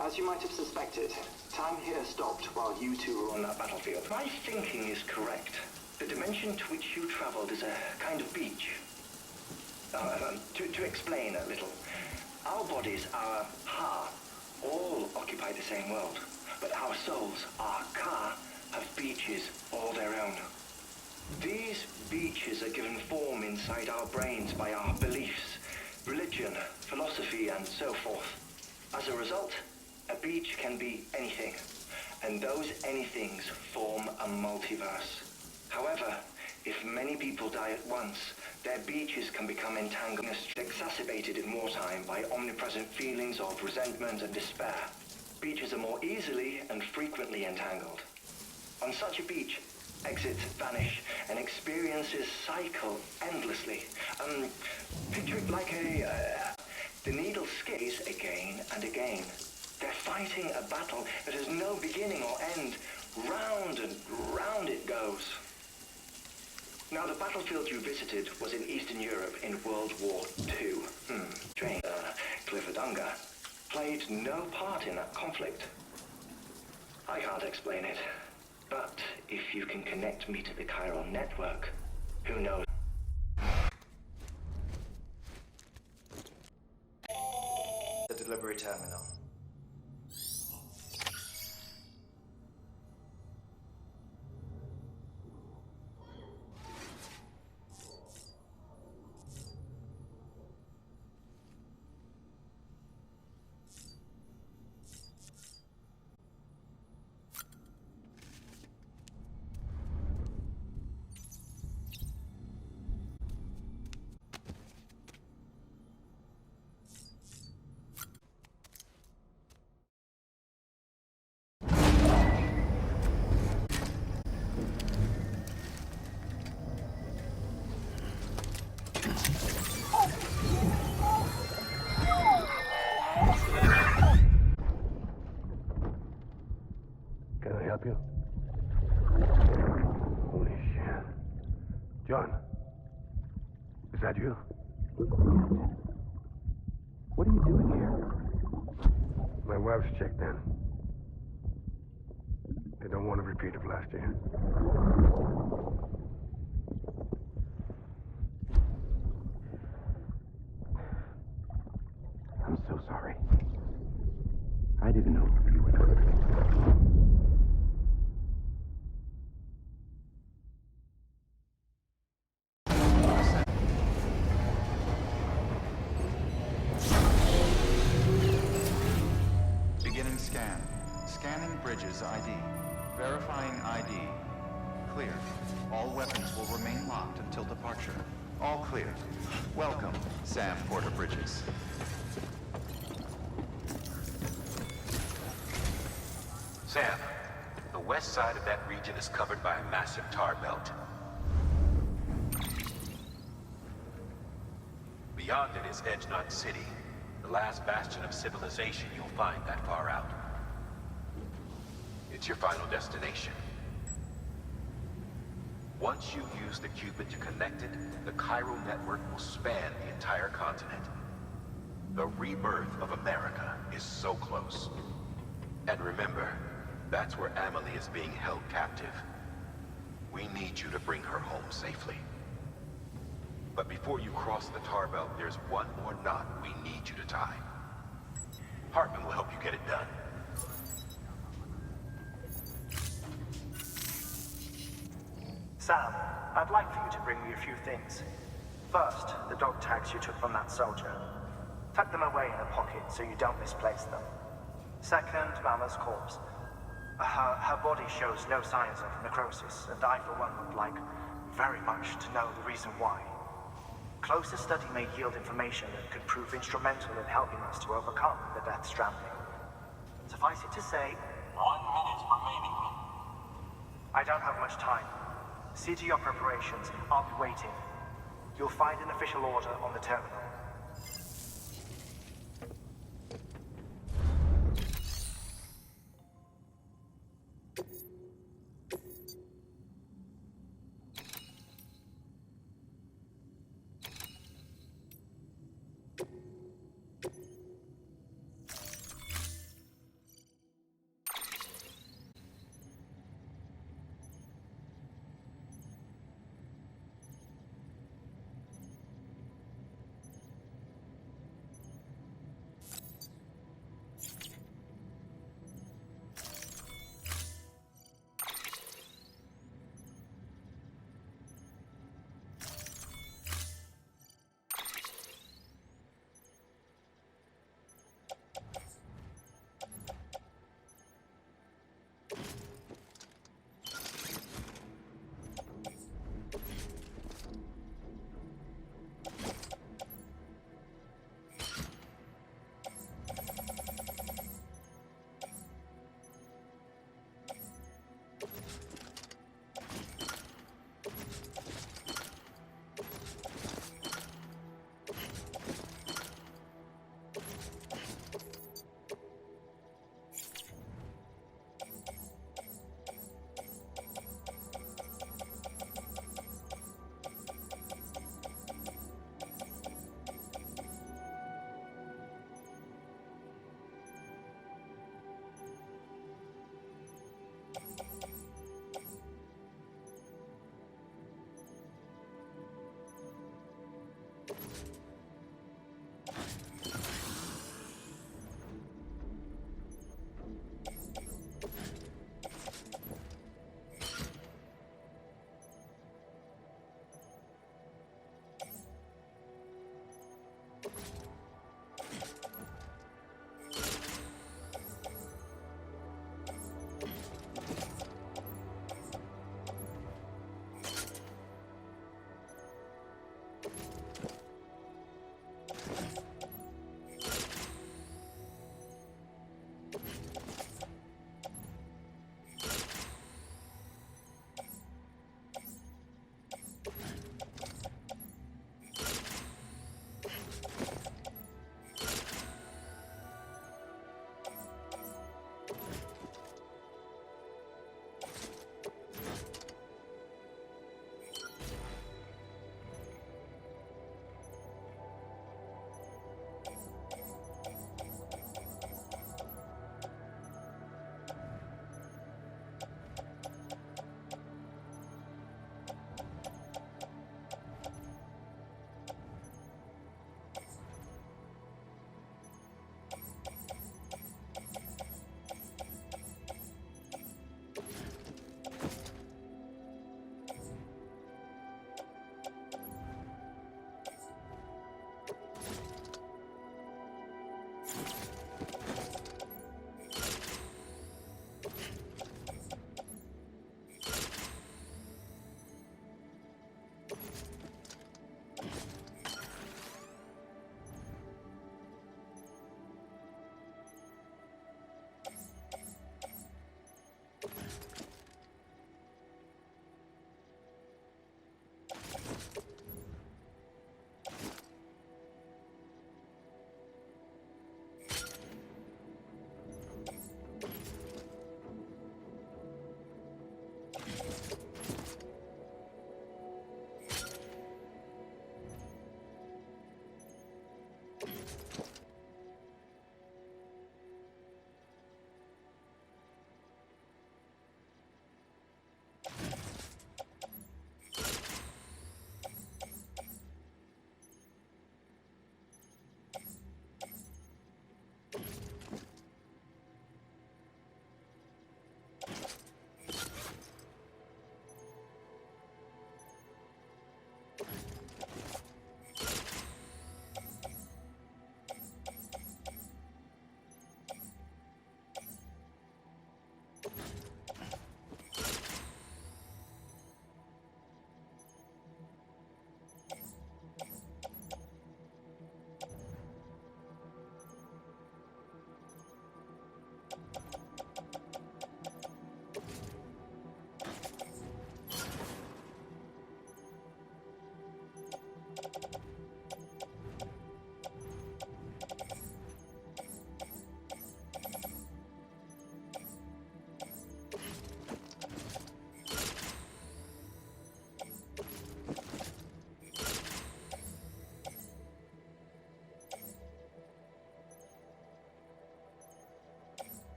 As you might have suspected, time here stopped while you two were on that battlefield. My thinking is correct. The dimension to which you traveled is a kind of beach. To explain a little, our bodies, our ha, all occupy the same world, but our souls, our ka, have beaches all their own. These beaches are given form inside our brains by our beliefs, religion, philosophy, and so forth. As a result, a beach can be anything, and those anythings form a multiverse. However, if many people die at once, their beaches can become entangled, exacerbated in wartime by omnipresent feelings of resentment and despair. Beaches are more easily and frequently entangled. On such a beach, exits vanish and experiences cycle endlessly. Picture it like the needle skids again and again. They're fighting a battle that has no beginning or end. Round and round it goes. Now, the battlefield you visited was in Eastern Europe in World War II. Cliffordunga played no part in that conflict. I can't explain it, but if you can connect me to the chiral network, who knows? The delivery terminal. Can I help you? Holy shit. John, is that you? What are you doing here? My wife's checked in. They don't want a repeat of last year. I'm so sorry. I didn't know you were doing it. Beginning scan. Scanning bridges ID. Verifying ID. Clear. All weapons will remain locked until departure. All clear. Welcome, Sam Porter Bridges. Sam, the west side of that region is covered by a massive tar belt. Beyond it is Edgenut City, the last bastion of civilization you'll find that far out. It's your final destination. Once you use the Cupid to connect it, the chiral network will span the entire continent. The rebirth of America is so close. And remember, that's where Amelie is being held captive. We need you to bring her home safely. But before you cross the tar belt, there's one more knot we need you to tie. Hartman will help you get it done. Sam, I'd like for you to bring me a few things. First, the dog tags you took from that soldier. Tuck them away in a pocket so you don't misplace them. Second, Mama's corpse. Her body shows no signs of necrosis, and I, for one, would like very much to know the reason why. Closer study may yield information that could prove instrumental in helping us to overcome the Death Stranding. Suffice it to say, 1 minute remaining. I don't have much time. See to your preparations. I'll be waiting. You'll find an official order on the terminal.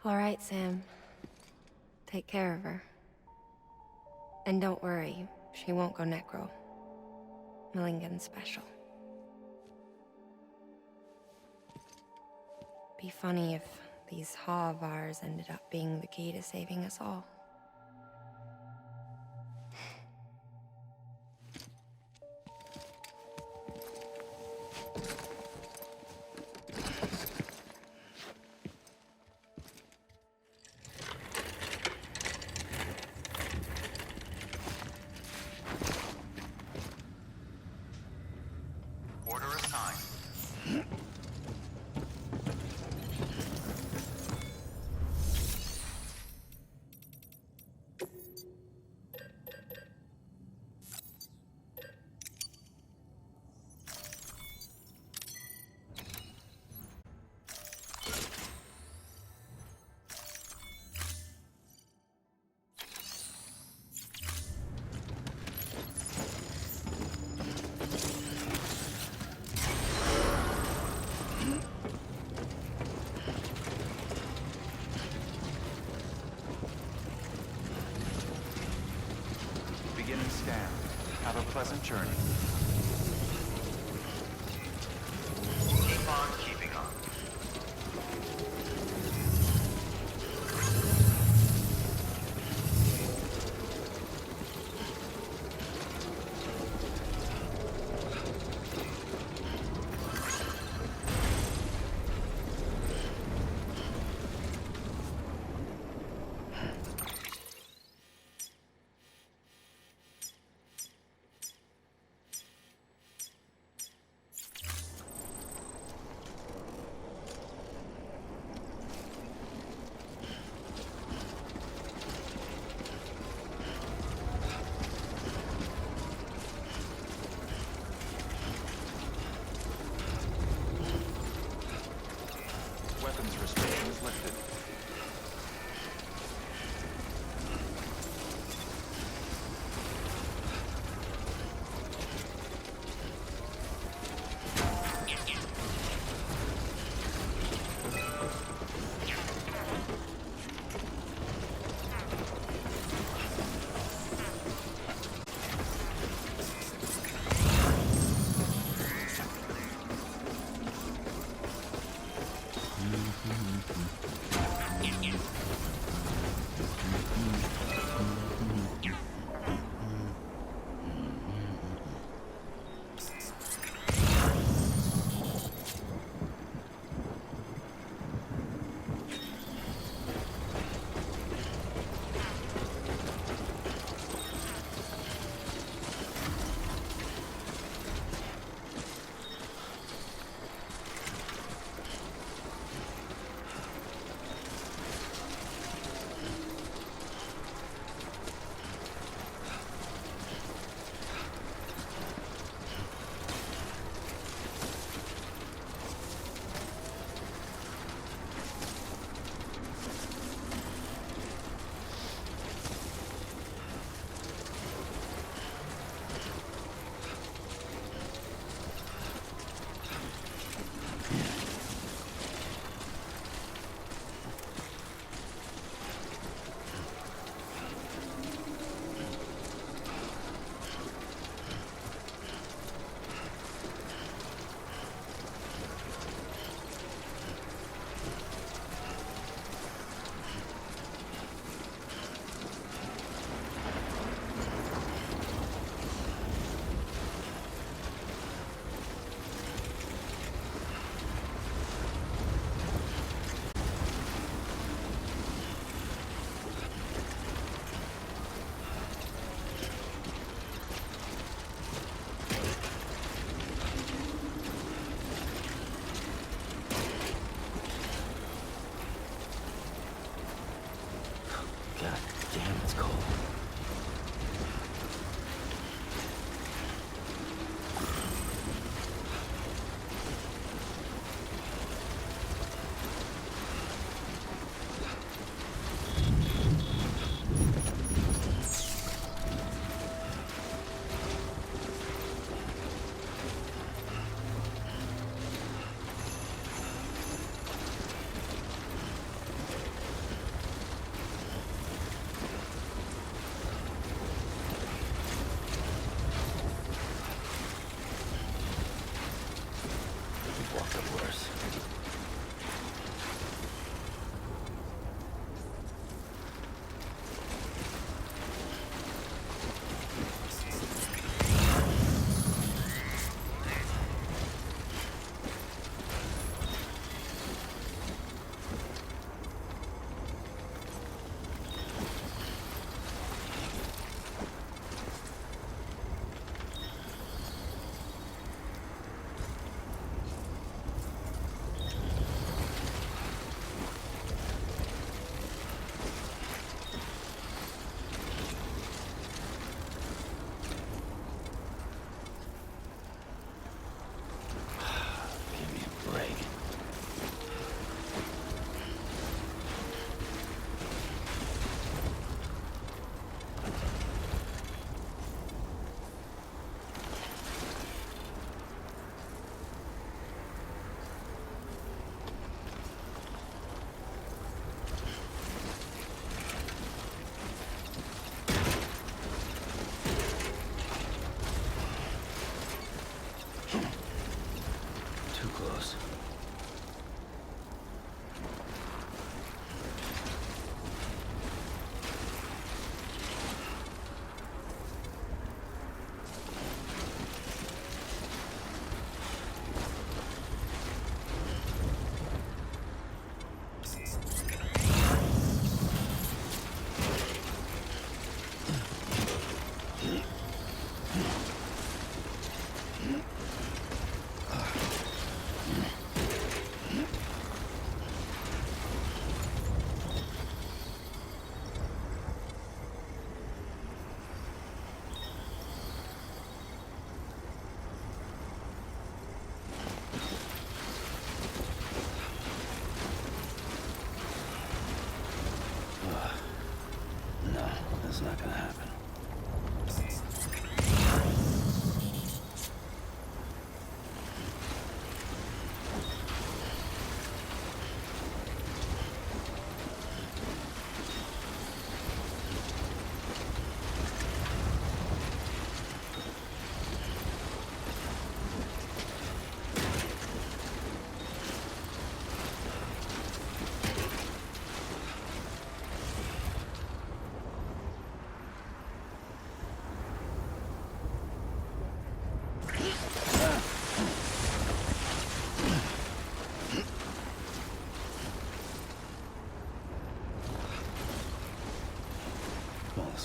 All right, Sam. Take care of her. And don't worry, she won't go necro. Millingen's special. Be funny if these Ha of ours ended up being the key to saving us all. Order assigned. Beginning scan. Have a pleasant journey. Keep on keeping on.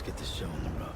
get this show on the road.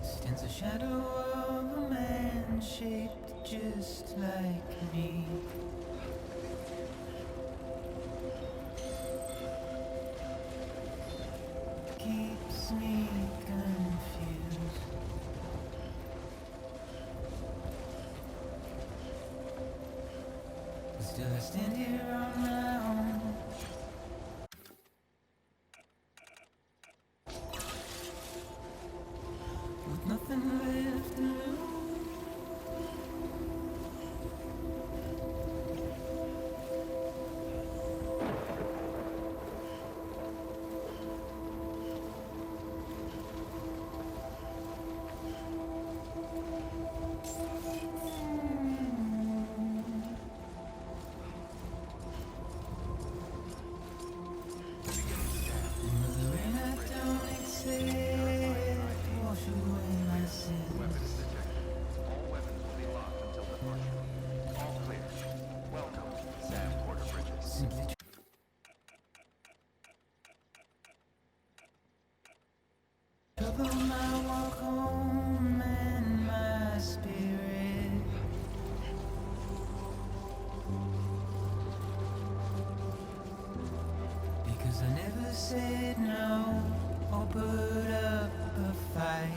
Stands a shadow of a man shaped just like me. Keeps me confused. Still I stand here on my own. With nothing left to lose. said no or put up a fight.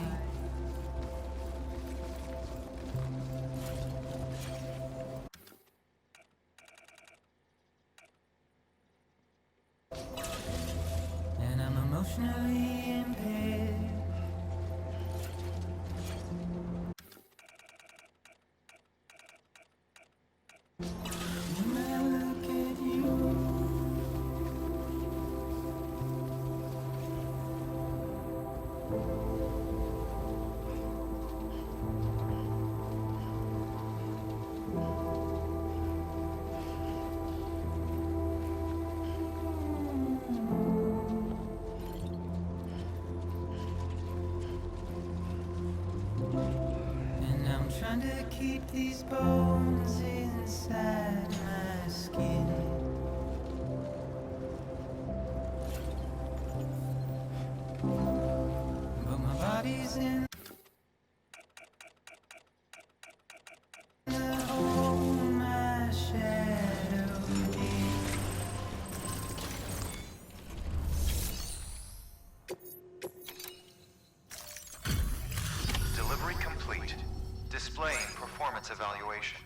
And I'm emotionally impaired. When I look at you, and I'm trying to keep these bones inside my skin. But my body's in the hole my shadow did. Delivery complete. Displaying performance evaluation.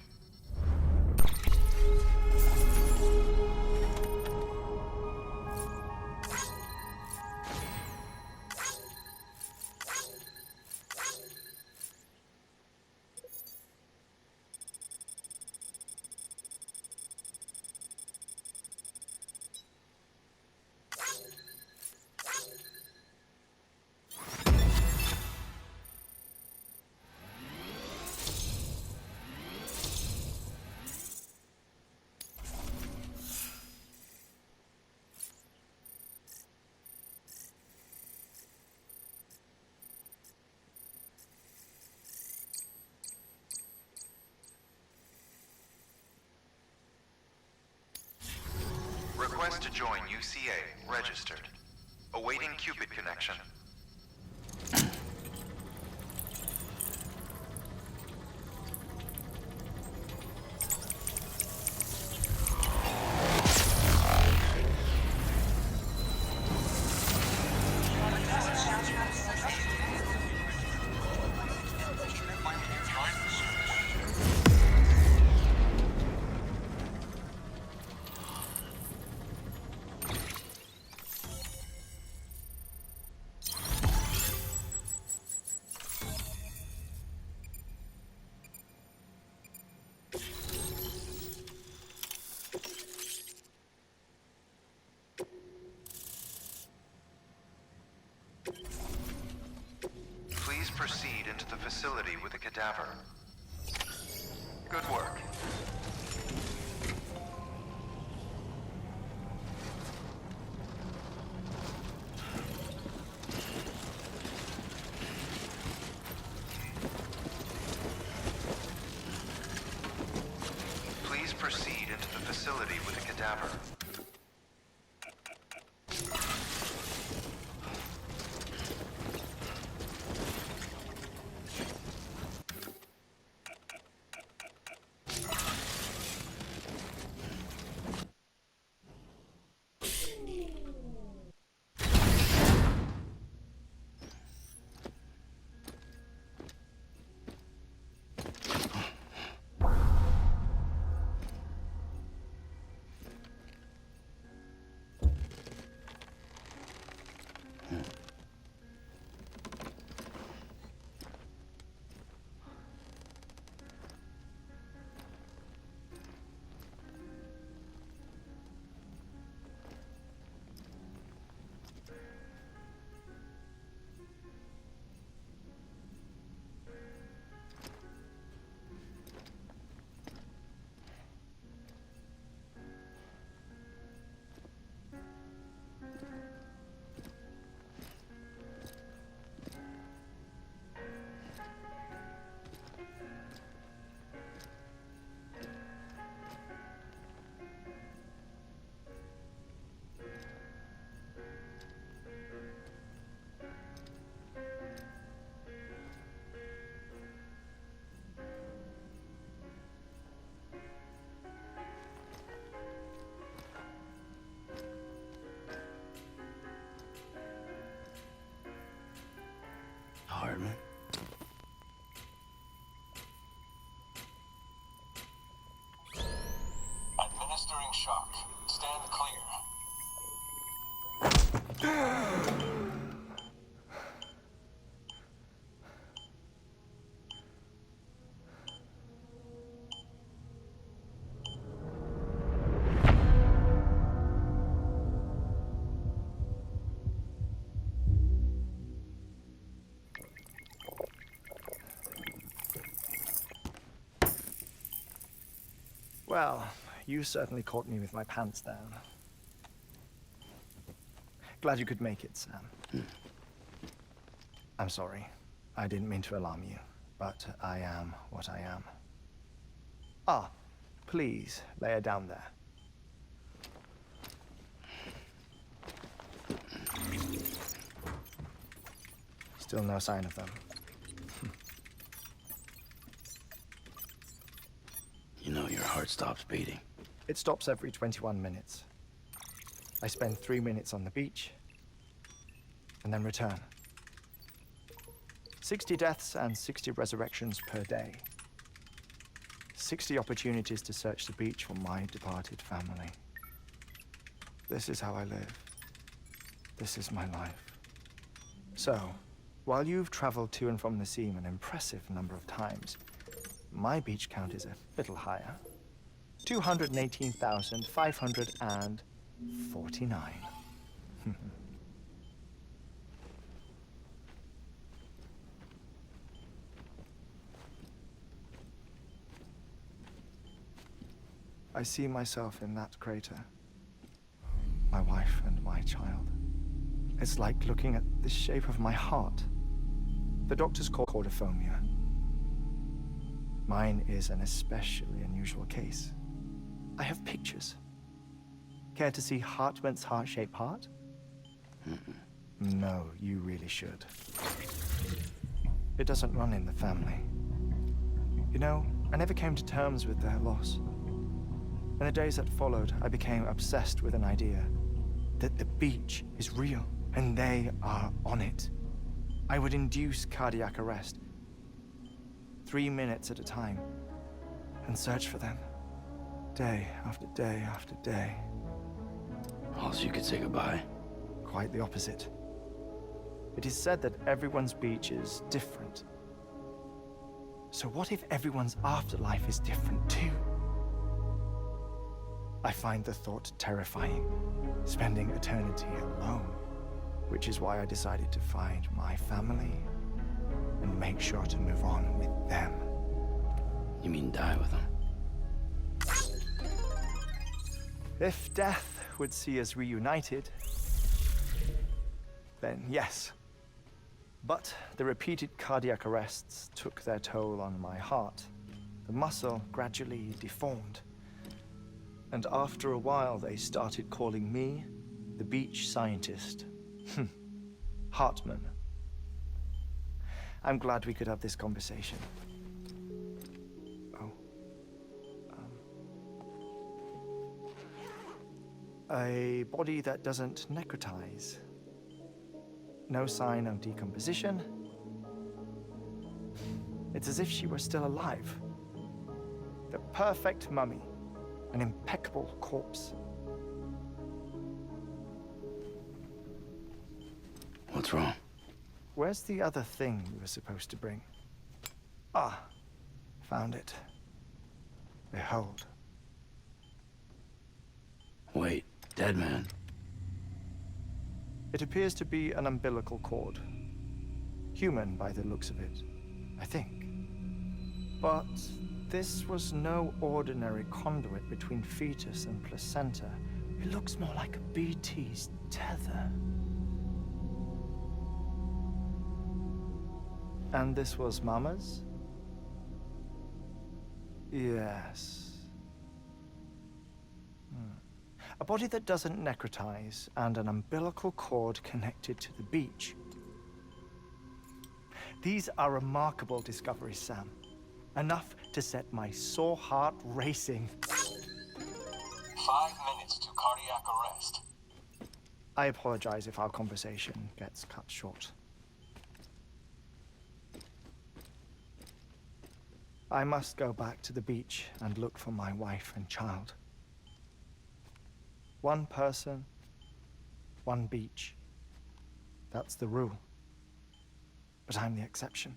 Request to join UCA. Registered. Awaiting Cupid connection. Please proceed into the facility with the cadaver. Good work. Please proceed into the facility with the cadaver. shock. Stand clear. Well, you certainly caught me with my pants down. Glad you could make it, Sam. I'm sorry. I didn't mean to alarm you, but I am what I am. Ah, please, lay her down there. Still no sign of them. You know your heart stops beating. It stops every 21 minutes. I spend 3 minutes on the beach, and then return. 60 deaths and 60 resurrections per day. 60 opportunities to search the beach for my departed family. This is how I live. This is my life. So, while you've traveled to and from the sea an impressive number of times, my beach count is a little higher. 218,549. I see myself in that crater. My wife and my child. It's like looking at the shape of my heart. The doctors call cordophobia. Mine is an especially unusual case. I have pictures. Care to see Hartman's heart-shaped heart? No, you really should. It doesn't run in the family. You know, I never came to terms with their loss. In the days that followed, I became obsessed with an idea that the beach is real and they are on it. I would induce cardiac arrest, 3 minutes at a time, and search for them, day after day after day. Also, you could say goodbye. Quite the opposite. It is said that everyone's beach is different. So what if everyone's afterlife is different too? I find the thought terrifying, spending eternity alone, which is why I decided to find my family and make sure to move on with them. You mean die with them? If death would see us reunited, then yes. But the repeated cardiac arrests took their toll on my heart. The muscle gradually deformed. And after a while, they started calling me the beach scientist. Hartman. I'm glad we could have this conversation. Oh. A body that doesn't necrotize. No sign of decomposition. It's as if she were still alive. The perfect mummy. An impeccable corpse. What's wrong? Where's the other thing you were supposed to bring? Ah, found it. Behold. Wait, dead man. It appears to be an umbilical cord. Human by the looks of it, I think. But this was no ordinary conduit between fetus and placenta. It looks more like a BT's tether. And this was Mama's? Yes. A body that doesn't necrotize and an umbilical cord connected to the beach. These are remarkable discoveries, Sam. Enough to set my sore heart racing. 5 minutes to cardiac arrest. I apologize if our conversation gets cut short. I must go back to the beach and look for my wife and child. One person, one beach. That's the rule. But I'm the exception.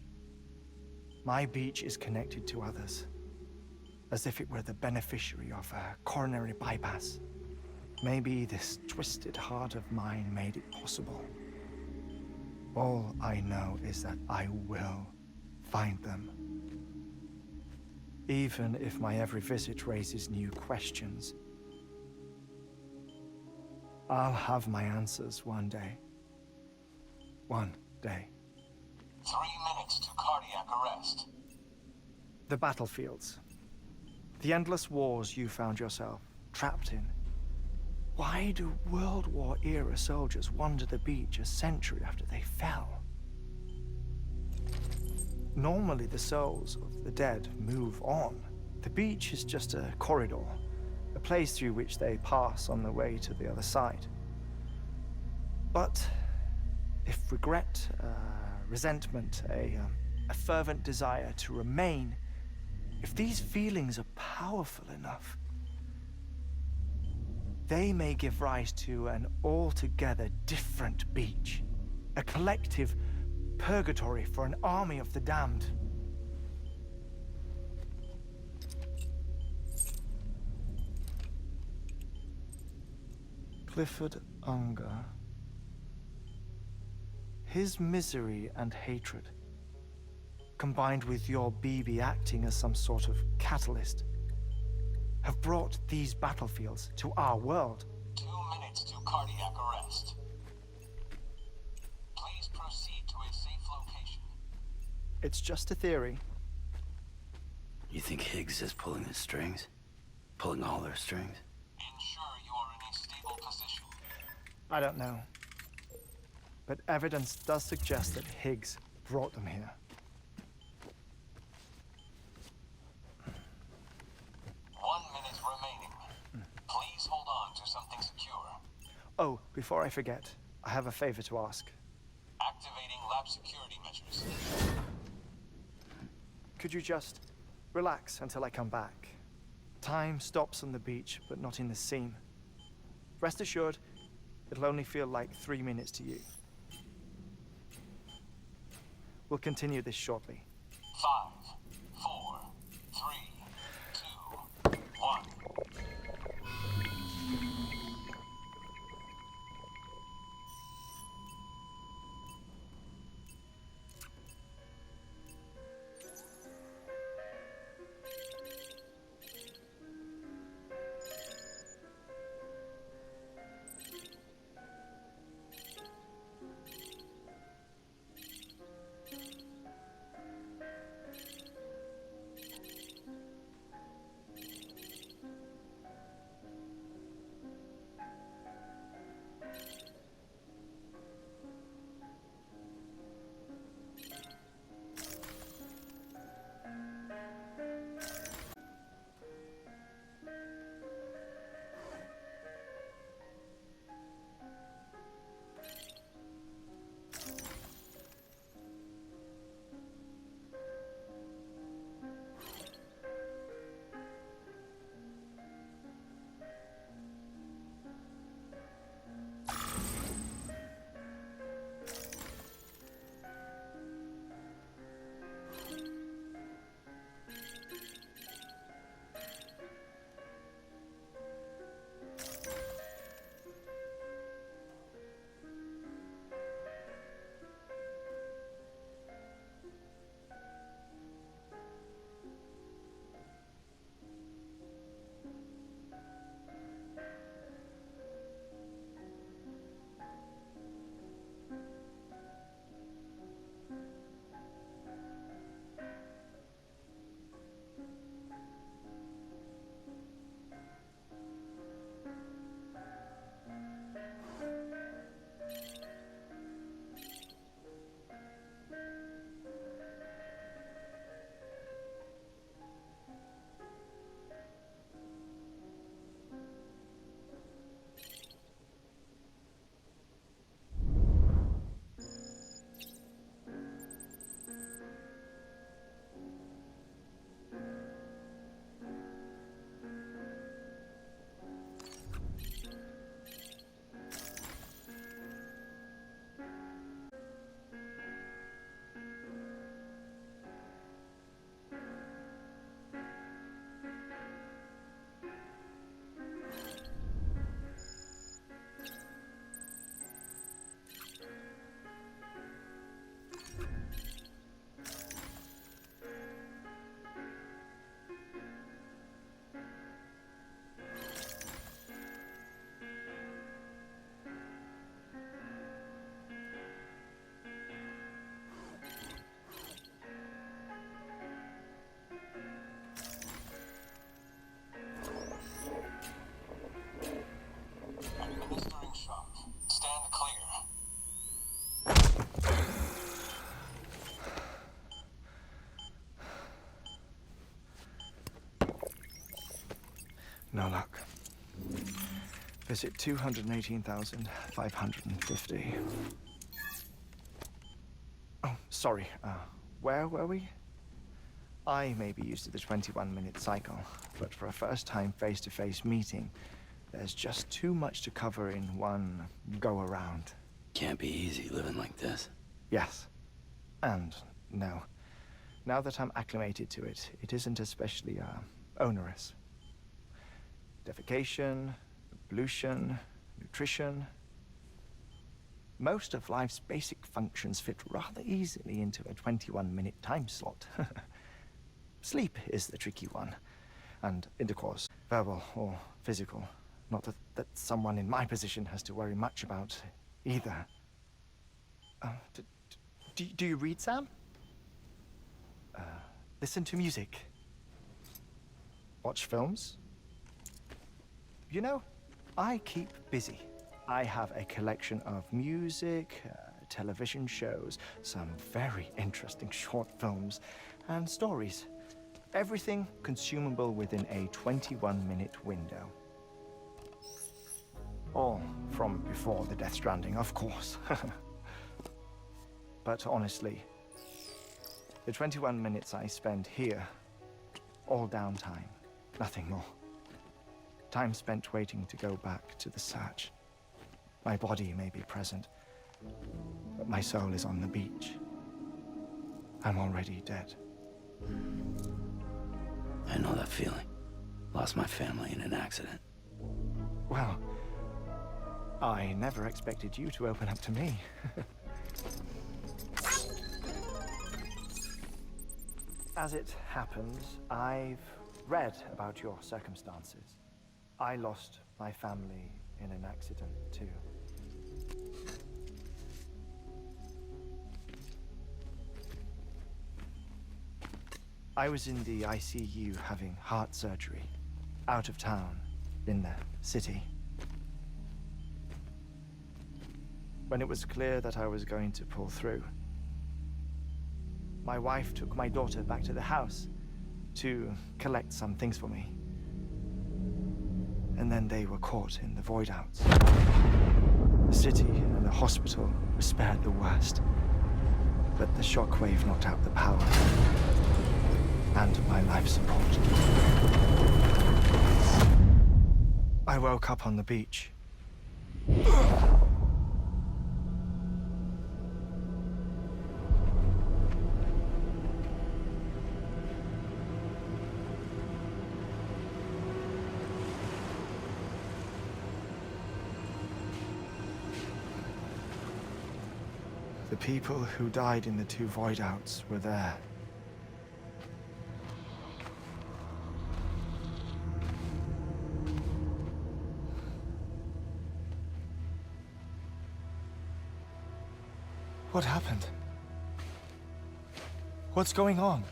My beach is connected to others, as if it were the beneficiary of a coronary bypass. Maybe this twisted heart of mine made it possible. All I know is that I will find them. Even if my every visit raises new questions, I'll have my answers one day. One day. 3 minutes to cardiac arrest. The battlefields. The endless wars you found yourself trapped in. Why do World War-era soldiers wander the beach a century after they fell? Normally the souls of the dead move on. The beach is just a corridor, a place through which they pass on the way to the other side. But if regret, resentment, a fervent desire to remain, if these feelings are powerful enough, they may give rise to an altogether different beach, a collective purgatory for an army of the damned. Clifford Unger. His misery and hatred, combined with your BB acting as some sort of catalyst, have brought these battlefields to our world. 2 minutes to cardiac arrest. Please proceed to a safe location. It's just a theory. You think Higgs is pulling the strings? Pulling all their strings? Ensure you are in a stable position. I don't know. But evidence does suggest that Higgs brought them here. 1 minute remaining. Please hold on to something secure. Oh, before I forget, I have a favor to ask. Activating lab security measures. Could you just relax until I come back? Time stops on the beach, but not in the scene. Rest assured, it'll only feel like 3 minutes to you. We'll continue this shortly. 5, 4, 3, 2, 1. Visit 218,550. Oh, sorry. Where were we? I may be used to the 21-minute cycle, but for a first-time face-to-face meeting, there's just too much to cover in one go-around. Can't be easy living like this. Yes. And no. Now that I'm acclimated to it, it isn't especially, onerous. Defecation, pollution, nutrition. Most of life's basic functions fit rather easily into a 21-minute time slot. Sleep is the tricky one. And intercourse, verbal or physical. Not that someone in my position has to worry much about either. Do you read, Sam? Listen to music. Watch films? You know, I keep busy. I have a collection of music, television shows, some very interesting short films, and stories. Everything consumable within a 21-minute window. All from before the Death Stranding, of course. But honestly, the 21 minutes I spend here, all downtime, nothing more. Time spent waiting to go back to the search. My body may be present, but my soul is on the beach. I'm already dead. I know that feeling. Lost my family in an accident. Well, I never expected you to open up to me. As it happens, I've read about your circumstances. I lost my family in an accident, too. I was in the ICU having heart surgery, out of town, in the city. When it was clear that I was going to pull through, my wife took my daughter back to the house to collect some things for me. And then they were caught in the void-outs. The city and the hospital were spared the worst, but the shockwave knocked out the power and my life support. I woke up on the beach. The people who died in the two void-outs were there. What happened? What's going on?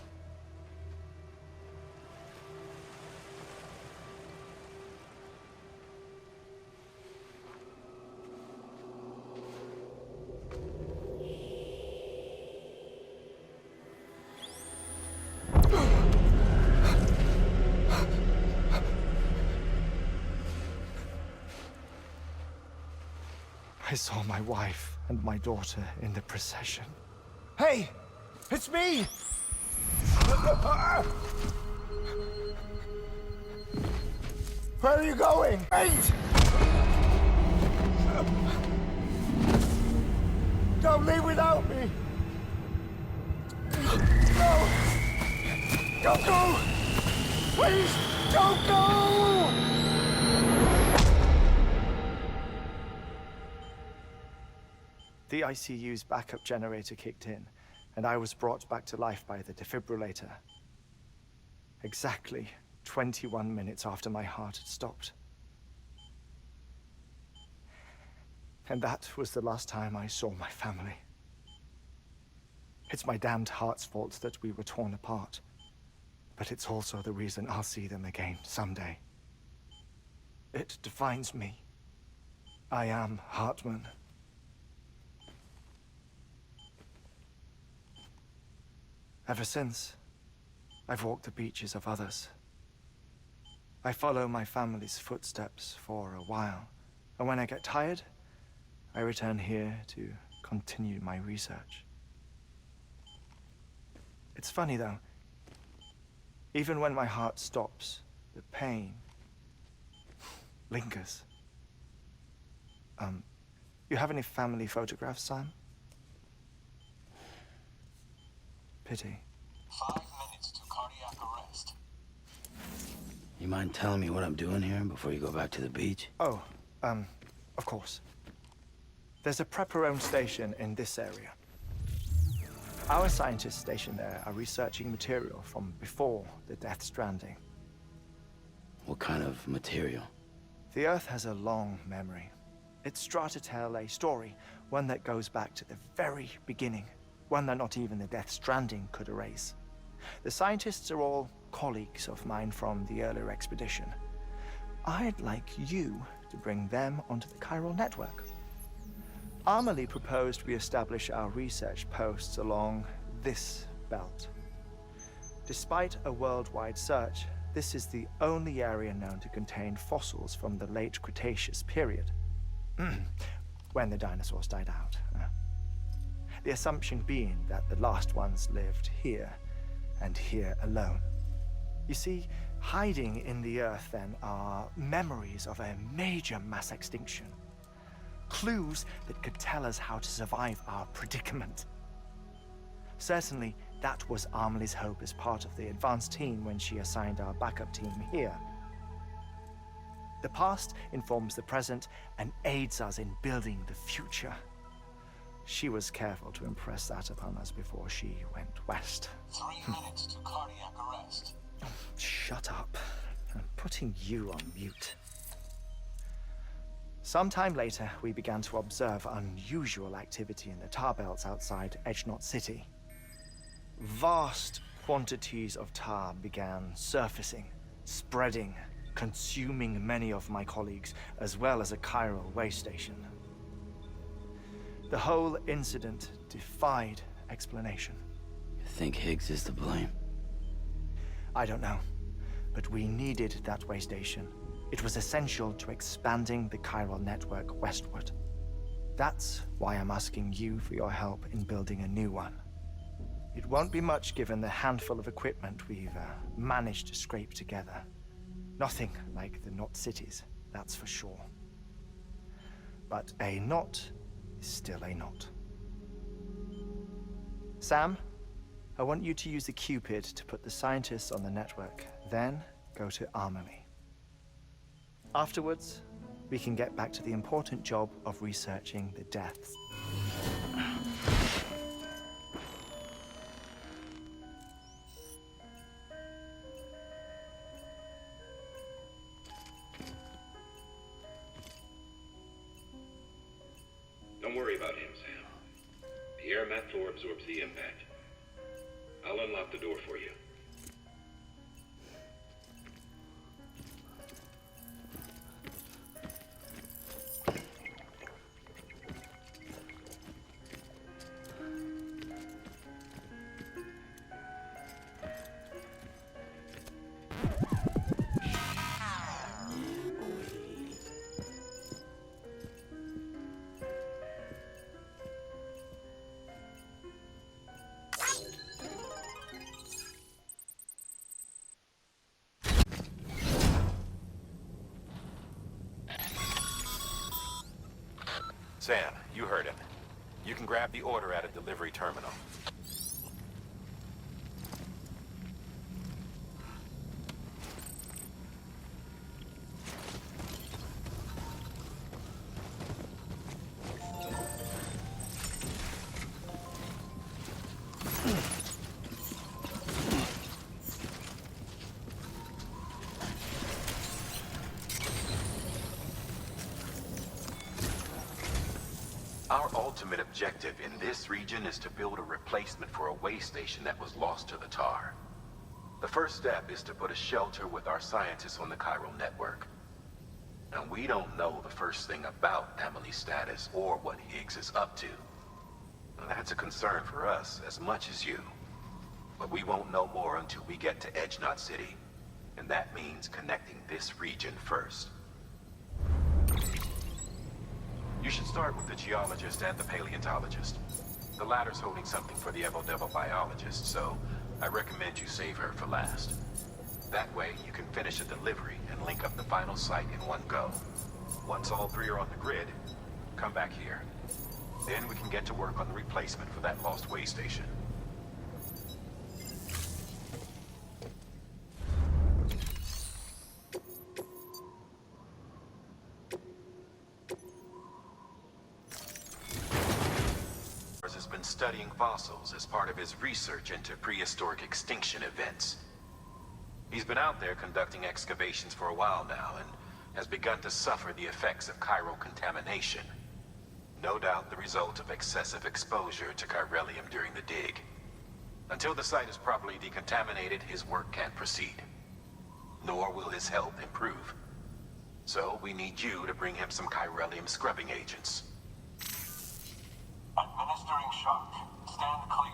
I saw my wife and my daughter in the procession. Hey! It's me! Where are you going? Wait! Don't leave without me! No! Don't go! Please, don't go! The ICU's backup generator kicked in, and I was brought back to life by the defibrillator. Exactly 21 minutes after my heart had stopped. And that was the last time I saw my family. It's my damned heart's fault that we were torn apart, but it's also the reason I'll see them again someday. It defines me. I am Hartman. Ever since, I've walked the beaches of others. I follow my family's footsteps for a while, and when I get tired, I return here to continue my research. It's funny though, even when my heart stops, the pain lingers. You have any family photographs, Sam? Pity. 5 minutes to cardiac arrest. You mind telling me what I'm doing here before you go back to the beach? Oh, of course. There's a prep-your-own station in this area. Our scientists stationed there are researching material from before the Death Stranding. What kind of material? The Earth has a long memory. It's trying to tell a story, one that goes back to the very beginning, one that not even the Death Stranding could erase. The scientists are all colleagues of mine from the earlier expedition. I'd like you to bring them onto the chiral network. Amelie proposed we establish our research posts along this belt. Despite a worldwide search, this is the only area known to contain fossils from the late Cretaceous period, when the dinosaurs died out. The assumption being that the last ones lived here, and here alone. You see, hiding in the Earth then are memories of a major mass extinction. Clues that could tell us how to survive our predicament. Certainly, that was Amelie's hope as part of the advanced team when she assigned our backup team here. The past informs the present and aids us in building the future. She was careful to impress that upon us before she went west. 3 minutes to cardiac arrest. Shut up. I'm putting you on mute. Sometime later, we began to observe unusual activity in the tar belts outside Edgenot City. Vast quantities of tar began surfacing, spreading, consuming many of my colleagues, as well as a chiral way station. The whole incident defied explanation. You think Higgs is to blame? I don't know, but we needed that way station. It was essential to expanding the chiral network westward. That's why I'm asking you for your help in building a new one. It won't be much given the handful of equipment we've managed to scrape together. Nothing like the knot cities, that's for sure. But a knot is still a knot. Sam, I want you to use the Cupid to put the scientists on the network, then go to Amelie. Afterwards, we can get back to the important job of researching the deaths. Don't worry about him, Sam. The air mat floor absorbs the impact. I'll unlock the door for you. Sam, you heard him. You can grab the order at a delivery terminal. Our ultimate objective in this region is to build a replacement for a way station that was lost to the tar. The first step is to put a shelter with our scientists on the chiral network. And we don't know the first thing about Amelie's status or what Higgs is up to. And that's a concern for us as much as you. But we won't know more until we get to Edgenot City. And that means connecting this region first. You should start with the geologist and the paleontologist. The latter's holding something for the Evo-Devil biologist, so I recommend you save her for last. That way, you can finish the delivery and link up the final site in one go. Once all three are on the grid, come back here. Then we can get to work on the replacement for that lost way station. Has been studying fossils as part of his research into prehistoric extinction events. He's been out there conducting excavations for a while now and has begun to suffer the effects of chiral contamination. No doubt the result of excessive exposure to chiralium during the dig. Until the site is properly decontaminated, his work can't proceed. Nor will his health improve. So we need you to bring him some chiralium scrubbing agents. Administering shock. Stand clear.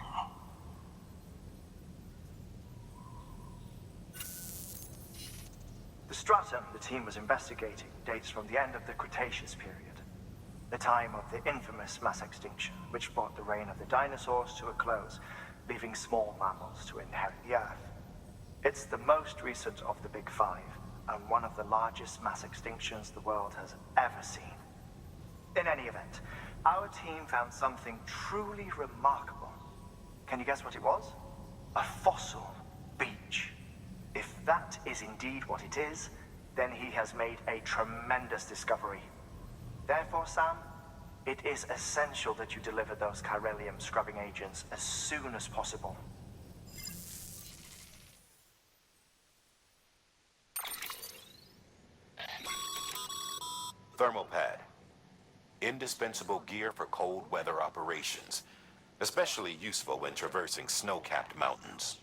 The stratum the team was investigating dates from the end of the Cretaceous period, the time of the infamous mass extinction, which brought the reign of the dinosaurs to a close, leaving small mammals to inherit the Earth. It's the most recent of the Big Five, and one of the largest mass extinctions the world has ever seen. In any event, our team found something truly remarkable. Can you guess what it was? A fossil beach. If that is indeed what it is, then he has made a tremendous discovery. Therefore, Sam, it is essential that you deliver those chiralium scrubbing agents as soon as possible. Thermal pad. Indispensable gear for cold weather operations, especially useful when traversing snow-capped mountains.